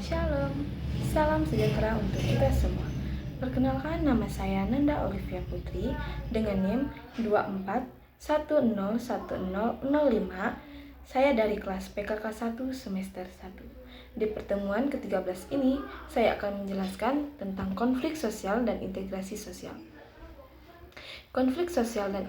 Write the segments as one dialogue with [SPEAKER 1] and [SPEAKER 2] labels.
[SPEAKER 1] Shalom, salam sejahtera untuk kita semua. Perkenalkan, nama saya Nanda Olivia Putri dengan NIM 24101005. Saya dari kelas PKK 1 semester 1. Di pertemuan ke-13 ini, saya akan menjelaskan tentang konflik sosial dan integrasi sosial. Konflik sosial dan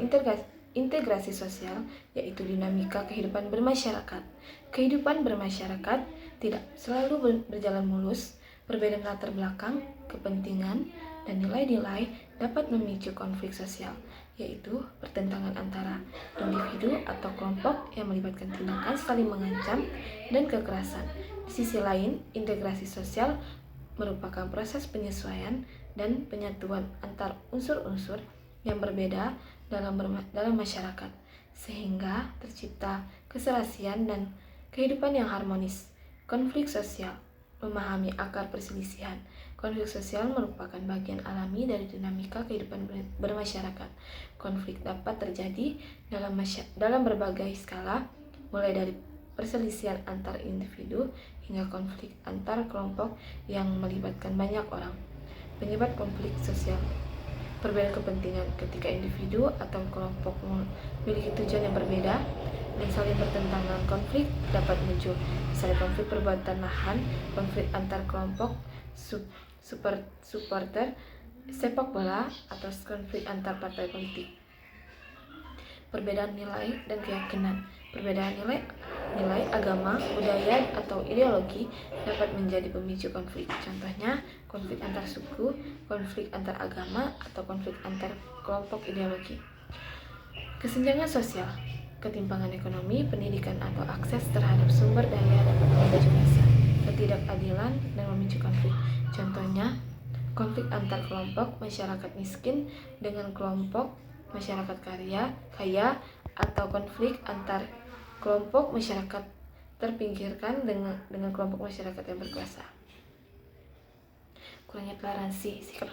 [SPEAKER 1] integrasi sosial yaitu dinamika kehidupan bermasyarakat. Kehidupan bermasyarakat tidak selalu berjalan mulus. Perbedaan latar belakang, kepentingan, dan nilai-nilai dapat memicu konflik sosial, yaitu pertentangan antara individu atau kelompok yang melibatkan tindakan saling mengancam dan kekerasan. Di sisi lain, integrasi sosial merupakan proses penyesuaian dan penyatuan antar unsur-unsur yang berbeda dalam masyarakat, sehingga tercipta keserasian dan kehidupan yang harmonis. Konflik sosial memahami akar perselisihan. Konflik sosial merupakan bagian alami dari dinamika kehidupan bermasyarakat. Konflik dapat terjadi dalam berbagai skala, mulai dari perselisihan antar individu hingga konflik antar kelompok yang melibatkan banyak orang. Penyebab konflik sosial: perbedaan kepentingan ketika individu atau kelompok memiliki tujuan yang berbeda dan saling bertentangan. Konflik dapat muncul, misalnya konflik perbuatan lahan, konflik antar kelompok supporter sepak bola, atau konflik antar partai politik. Perbedaan nilai dan keyakinan. Perbedaan nilai agama, budaya, atau ideologi dapat menjadi pemicu konflik. Contohnya, konflik antar suku, konflik antar agama, atau konflik antar kelompok ideologi. Kesenjangan sosial. Ketimpangan ekonomi, pendidikan, atau akses terhadap sumber daya dapat memicu rasa ketidakadilan dan memicu konflik. Contohnya, konflik antar kelompok masyarakat miskin dengan kelompok masyarakat kaya, atau konflik antar kelompok masyarakat terpinggirkan dengan kelompok masyarakat yang berkuasa. Kurangnya toleransi. Sikap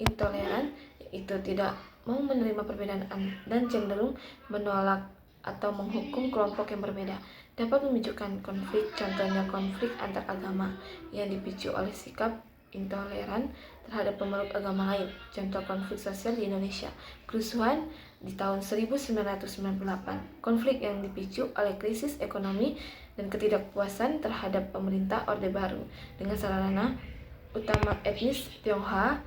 [SPEAKER 1] intoleran yaitu tidak mau menerima perbedaan dan cenderung menolak atau menghukum kelompok yang berbeda dapat memicukan konflik. Contohnya konflik antar agama yang dipicu oleh sikap intoleran terhadap pemeluk agama lain. Contoh konflik sosial di Indonesia: kerusuhan di tahun 1998, konflik yang dipicu oleh krisis ekonomi dan ketidakpuasan terhadap pemerintah Orde Baru dengan sarana utama etnis Tionghoa.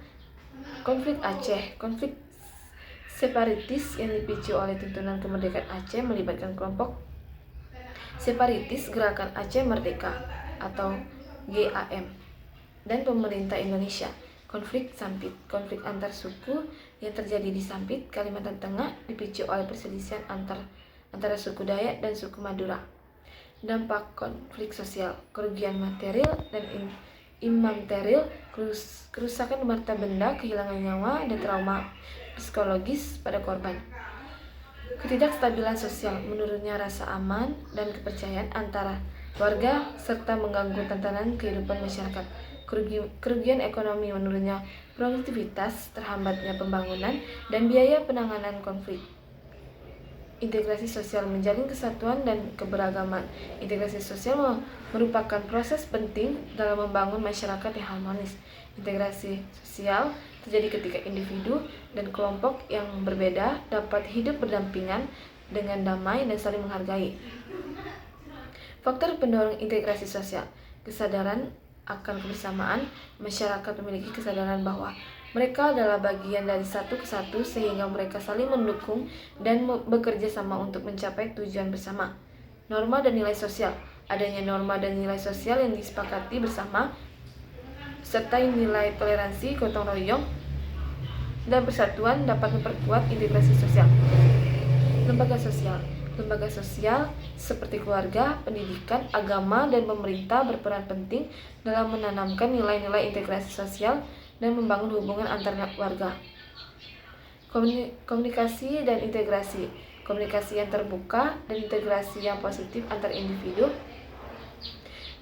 [SPEAKER 1] Konflik Aceh, konflik separatis yang dipicu oleh tuntunan kemerdekaan Aceh melibatkan kelompok separatis Gerakan Aceh Merdeka atau GAM dan pemerintah Indonesia. Konflik Sampit, konflik antar suku yang terjadi di Sampit, Kalimantan Tengah, dipicu oleh perselisihan antara suku Dayak dan suku Madura. Dampak konflik sosial: kerugian material dan imaterial, kerusakan harta benda, kehilangan nyawa, dan trauma psikologis pada korban. Ketidakstabilan sosial: menurunnya rasa aman dan kepercayaan antara warga serta mengganggu tatanan kehidupan masyarakat. Kerugian ekonomi: menurunnya produktivitas, terhambatnya pembangunan, dan biaya penanganan konflik. Integrasi sosial: menjalin kesatuan dan keberagaman. Integrasi sosial merupakan proses penting dalam membangun masyarakat yang harmonis. Integrasi sosial terjadi ketika individu dan kelompok yang berbeda dapat hidup berdampingan dengan damai dan saling menghargai. Faktor pendorong integrasi sosial: kesadaran akan kebersamaan. Masyarakat memiliki kesadaran bahwa mereka adalah bagian dari satu kesatu, sehingga mereka saling mendukung dan bekerja sama untuk mencapai tujuan bersama. Norma dan nilai sosial: adanya norma dan nilai sosial yang disepakati bersama, serta nilai toleransi, gotong royong, dan persatuan dapat memperkuat integrasi sosial. Lembaga sosial: lembaga sosial seperti keluarga, pendidikan, agama, dan pemerintah berperan penting dalam menanamkan nilai-nilai integrasi sosial dan membangun hubungan antar warga. Komunikasi dan integrasi: komunikasi yang terbuka dan integrasi yang positif antar individu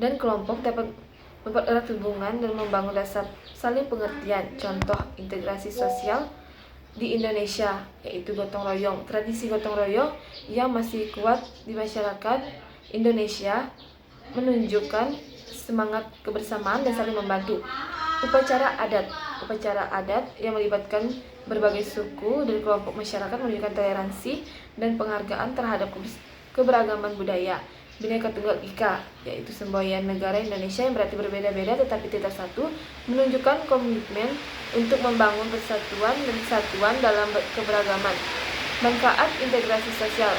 [SPEAKER 1] dan kelompok dapat mempererat hubungan dan membangun dasar saling pengertian. Contoh integrasi sosial di Indonesia yaitu gotong royong. Tradisi gotong royong yang masih kuat di masyarakat Indonesia menunjukkan semangat kebersamaan dan saling membantu. Upacara adat yang melibatkan berbagai suku dan kelompok masyarakat menunjukkan toleransi dan penghargaan terhadap keberagaman budaya. Bhinneka Tunggal Ika, yaitu semboyan negara Indonesia yang berarti berbeda-beda tetapi tetap satu, menunjukkan komitmen untuk membangun persatuan dan kesatuan dalam keberagaman. Manfaat integrasi sosial,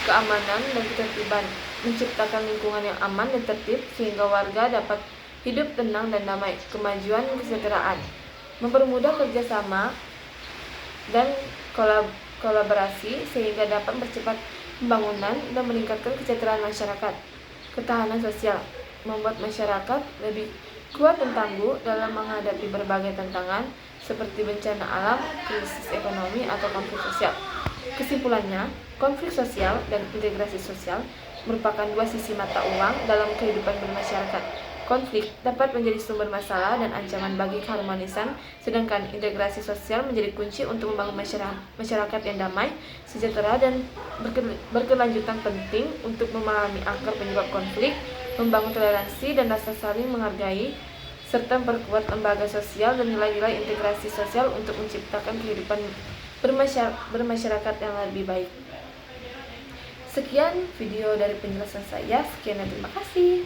[SPEAKER 1] keamanan dan ketertiban, menciptakan lingkungan yang aman dan tertib sehingga warga dapat hidup tenang dan damai. Kemajuan kesejahteraan, mempermudah kerjasama dan kolaborasi sehingga dapat mempercepat pembangunan dan meningkatkan kesejahteraan masyarakat. Ketahanan sosial, membuat masyarakat lebih kuat dan tangguh dalam menghadapi berbagai tantangan seperti bencana alam, krisis ekonomi, atau konflik sosial. Kesimpulannya, konflik sosial dan integrasi sosial merupakan dua sisi mata uang dalam kehidupan bermasyarakat. Konflik dapat menjadi sumber masalah dan ancaman bagi keharmonisan, sedangkan integrasi sosial menjadi kunci untuk membangun masyarakat yang damai, sejahtera, dan berkelanjutan. Penting untuk memahami akar penyebab konflik, membangun toleransi dan rasa saling menghargai, serta memperkuat lembaga sosial dan nilai-nilai integrasi sosial untuk menciptakan kehidupan bermasyarakat yang lebih baik. Sekian video dari penjelasan saya. Sekian dan terima kasih.